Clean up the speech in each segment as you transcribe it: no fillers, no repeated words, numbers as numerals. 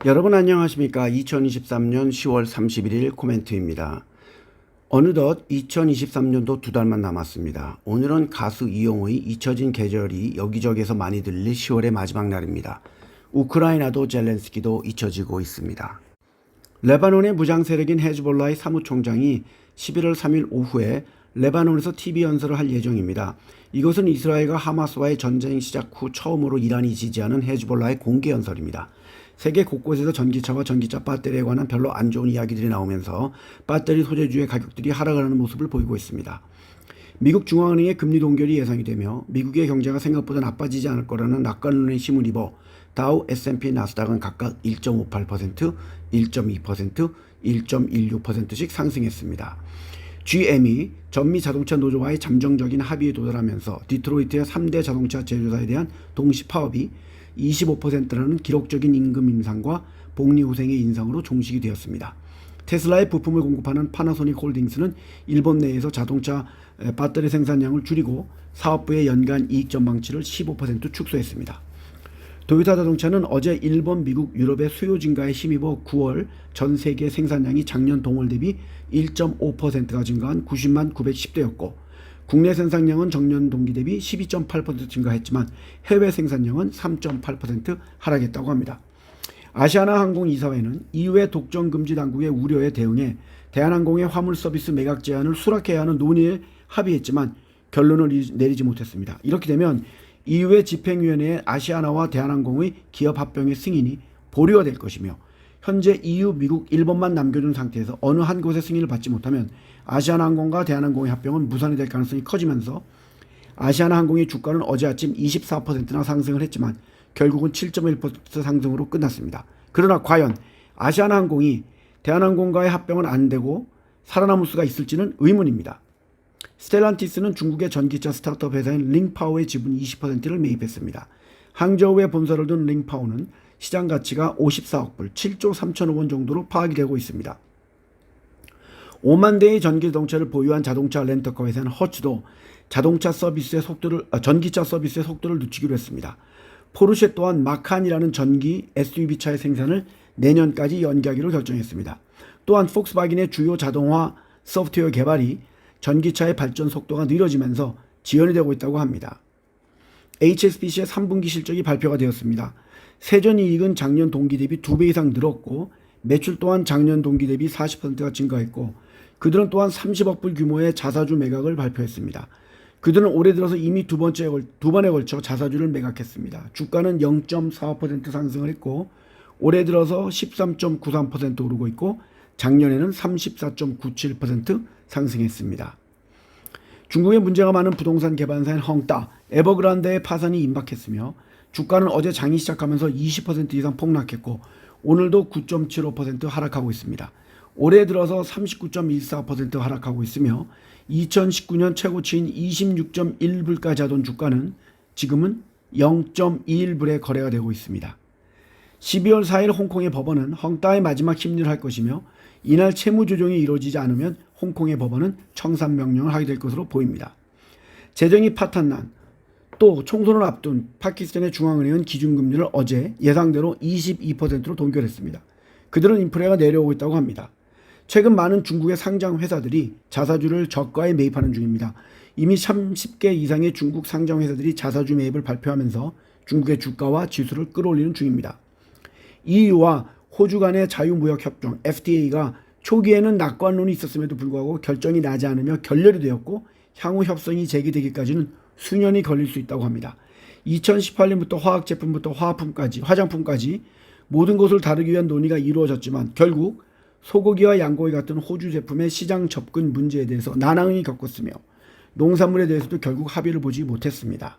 여러분 안녕하십니까. 2023년 10월 31일 코멘트입니다. 어느덧 2023년도 2달만 남았습니다. 오늘은 가수 이용의 잊혀진 계절이 여기저기서 많이 들릴 10월의 마지막 날입니다. 우크라이나도 젤렌스키도 잊혀지고 있습니다. 레바논의 무장 세력인 헤즈볼라의 사무총장이 11월 3일 오후에 레바논에서 TV 연설을 할 예정입니다. 이것은 이스라엘과 하마스와의 전쟁 시작 후 처음으로 이란이 지지하는 헤즈볼라의 공개 연설입니다. 세계 곳곳에서 전기차와 전기차 배터리에 관한 별로 안 좋은 이야기들이 나오면서 배터리 소재주의 가격들이 하락하는 모습을 보이고 있습니다. 미국 중앙은행의 금리 동결이 예상이 되며 미국의 경제가 생각보다 나빠지지 않을 거라는 낙관론에 힘을 입어 다우, S&P, 나스닥은 각각 1.58%, 1.2%, 1.16%씩 상승했습니다. GM이 전미 자동차 노조와의 잠정적인 합의에 도달하면서 디트로이트의 3대 자동차 제조사에 대한 동시 파업이 25%라는 기록적인 임금 인상과 복리후생의 인상으로 종식이 되었습니다. 테슬라의 부품을 공급하는 파나소닉 홀딩스는 일본 내에서 자동차 배터리 생산량을 줄이고 사업부의 연간 이익 전망치를 15% 축소했습니다. 도요타 자동차는 어제 일본, 미국, 유럽의 수요 증가에 힘입어 9월 전 세계 생산량이 작년 동월 대비 1.5%가 증가한 90만 910대였고 국내 생산량은 전년 동기 대비 12.8% 증가했지만 해외 생산량은 3.8% 하락했다고 합니다. 아시아나 항공 이사회는 EU의 독점 금지 당국의 우려에 대응해 대한항공의 화물 서비스 매각 제한을 수락해야 하는 논의에 합의했지만 결론을 내리지 못했습니다. 이렇게 되면 EU의 집행위원회의 아시아나와 대한항공의 기업 합병의 승인이 보류가 될 것이며 현재 EU, 미국, 일본만 남겨둔 상태에서 어느 한 곳의 승인을 받지 못하면 아시아나항공과 대한항공의 합병은 무산이 될 가능성이 커지면서 아시아나항공의 주가는 어제 아침 24%나 상승을 했지만 결국은 7.1% 상승으로 끝났습니다. 그러나 과연 아시아나항공이 대한항공과의 합병은 안 되고 살아남을 수가 있을지는 의문입니다. 스텔란티스는 중국의 전기차 스타트업 회사인 링파오의 지분 20%를 매입했습니다. 항저우에 본사를 둔 링파오는 시장 가치가 54억 불, 7조 3천억 원 정도로 파악이 되고 있습니다. 5만 대의 전기 자동차를 보유한 자동차 렌터카 회사는 허츠도 전기차 서비스의 속도를 늦추기로 했습니다. 포르쉐 또한 마칸이라는 전기 SUV 차의 생산을 내년까지 연기하기로 결정했습니다. 또한 폭스바겐의 주요 자동화 소프트웨어 개발이 전기차의 발전 속도가 느려지면서 지연이 되고 있다고 합니다. HSBC의 3분기 실적이 발표가 되었습니다. 세전이익은 작년 동기 대비 2배 이상 늘었고 매출 또한 작년 동기 대비 40%가 증가했고 그들은 또한 30억 불 규모의 자사주 매각을 발표했습니다. 그들은 올해 들어서 이미 두 번에 걸쳐 자사주를 매각했습니다. 주가는 0.45% 상승을 했고 올해 들어서 13.93% 오르고 있고 작년에는 34.97% 상승했습니다. 중국의 문제가 많은 부동산 개발사인 헝따, 에버그란데의 파산이 임박했으며 주가는 어제 장이 시작하면서 20% 이상 폭락했고 오늘도 9.75% 하락하고 있습니다. 올해 들어서 39.14% 하락하고 있으며 2019년 최고치인 26.1불까지 하던 주가는 지금은 0.21불에 거래가 되고 있습니다. 12월 4일 홍콩의 법원은 헝따의 마지막 심리를 할 것이며 이날 채무 조정이 이루어지지 않으면 홍콩의 법원은 청산 명령을 하게 될 것으로 보입니다. 재정이 파탄난 또 총선을 앞둔 파키스탄의 중앙은행은 기준금리를 어제 예상대로 22%로 동결했습니다. 그들은 인플레가 내려오고 있다고 합니다. 최근 많은 중국의 상장 회사들이 자사주를 저가에 매입하는 중입니다. 이미 30개 이상의 중국 상장 회사들이 자사주 매입을 발표하면서 중국의 주가와 지수를 끌어올리는 중입니다. EU와 호주 간의 자유무역협정 FTA가 초기에는 낙관론이 있었음에도 불구하고 결정이 나지 않으며 결렬이 되었고 향후 협상이 재개되기까지는 수년이 걸릴 수 있다고 합니다. 2018년부터 화학제품부터 화장품까지 모든 것을 다루기 위한 논의가 이루어졌지만 결국 소고기와 양고기 같은 호주 제품의 시장 접근 문제에 대해서 난항이 겪었으며 농산물에 대해서도 결국 합의를 보지 못했습니다.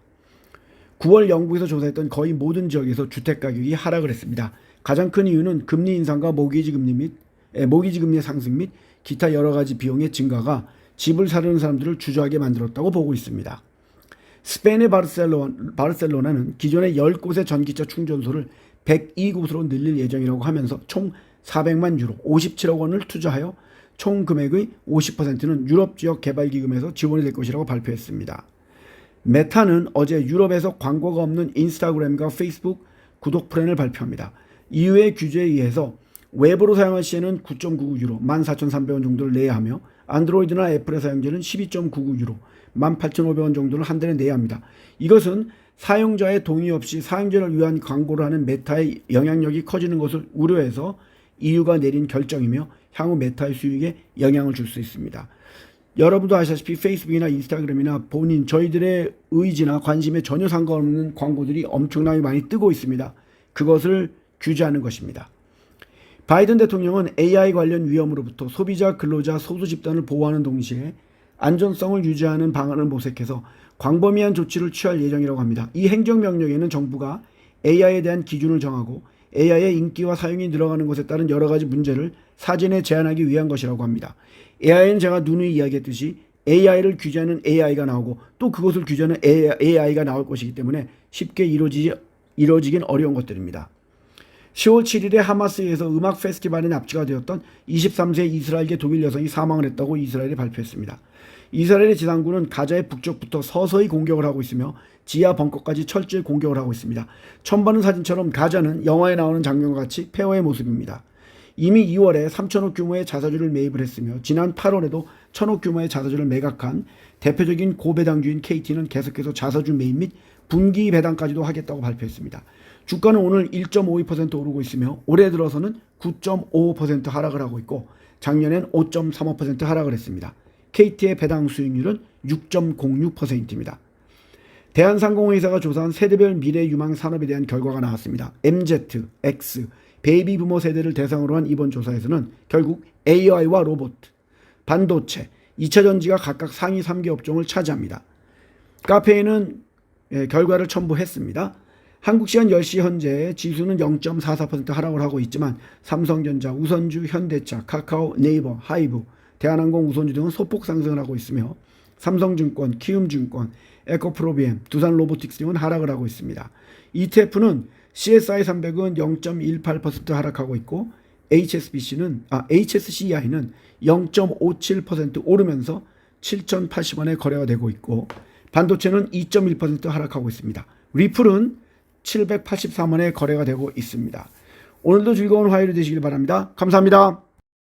9월 영국에서 조사했던 거의 모든 지역에서 주택가격이 하락을 했습니다. 가장 큰 이유는 금리 인상과 모기지 금리의 상승 및 기타 여러 가지 비용의 증가가 집을 사려는 사람들을 주저하게 만들었다고 보고 있습니다. 스페인의 바르셀로나는 기존의 10곳의 전기차 충전소를 102곳으로 늘릴 예정이라고 하면서 총 400만 유로 57억 원을 투자하여 총 금액의 50%는 유럽 지역 개발기금에서 지원이 될 것이라고 발표했습니다. 메타는 어제 유럽에서 광고가 없는 인스타그램과 페이스북 구독 플랜을 발표합니다. EU의 규제에 의해서 웹으로 사용할 시에는 9.99유로, 14,300원 정도를 내야 하며 안드로이드나 애플에 사용되는 12.99유로, 18,500원 정도를 한 달에 내야 합니다. 이것은 사용자의 동의 없이 사용자를 위한 광고를 하는 메타의 영향력이 커지는 것을 우려해서 EU가 내린 결정이며 향후 메타의 수익에 영향을 줄 수 있습니다. 여러분도 아시다시피 페이스북이나 인스타그램이나 본인 저희들의 의지나 관심에 전혀 상관없는 광고들이 엄청나게 많이 뜨고 있습니다. 그것을 규제하는 것입니다. 바이든 대통령은 AI 관련 위험으로부터 소비자, 근로자, 소수 집단을 보호하는 동시에 안전성을 유지하는 방안을 모색해서 광범위한 조치를 취할 예정이라고 합니다. 이 행정명령에는 정부가 AI에 대한 기준을 정하고 AI의 인기와 사용이 늘어가는 것에 따른 여러 가지 문제를 사전에 제한하기 위한 것이라고 합니다. AI는 제가 누누이 이야기했듯이 AI를 규제하는 AI가 나오고 또 그것을 규제하는 AI가 나올 것이기 때문에 쉽게 이루어지긴 어려운 것들입니다. 10월 7일에 하마스에 의해서 음악 페스티벌에 납치가 되었던 23세 이스라엘계 독일 여성이 사망을 했다고 이스라엘이 발표했습니다. 이스라엘의 지상군은 가자의 북쪽부터 서서히 공격을 하고 있으며 지하 벙커까지 철저히 공격을 하고 있습니다. 처음 보는 사진처럼 가자는 영화에 나오는 장면과 같이 폐허의 모습입니다. 이미 2월에 3천억 규모의 자사주를 매입을 했으며 지난 8월에도 1천억 규모의 자사주를 매각한 대표적인 고배당주인 KT는 계속해서 자사주 매입 및 분기 배당까지도 하겠다고 발표했습니다. 주가는 오늘 1.52% 오르고 있으며 올해 들어서는 9.55% 하락을 하고 있고 작년엔 5.35% 하락을 했습니다. KT의 배당 수익률은 6.06%입니다. 대한상공회의사가 조사한 세대별 미래 유망 산업에 대한 결과가 나왔습니다. MZ, X, 베이비 부모 세대를 대상으로 한 이번 조사에서는 결국 AI와 로봇, 반도체, 2차 전지가 각각 상위 3개 업종을 차지합니다. 카페에는 결과를 첨부했습니다. 한국 시간 10시 현재 지수는 0.44% 하락을 하고 있지만 삼성전자, 우선주, 현대차, 카카오, 네이버, 하이브, 대한항공, 우선주 등은 소폭 상승을 하고 있으며 삼성증권, 키움증권, 에코프로비엠, 두산로보틱스 등은 하락을 하고 있습니다. ETF는 CSI 300은 0.18% 하락하고 있고 HSCI는 0.57% 오르면서 7,080원에 거래가 되고 있고 반도체는 2.1% 하락하고 있습니다. 리플은 783원에 거래가 되고 있습니다. 오늘도 즐거운 화요일이 되시길 바랍니다. 감사합니다.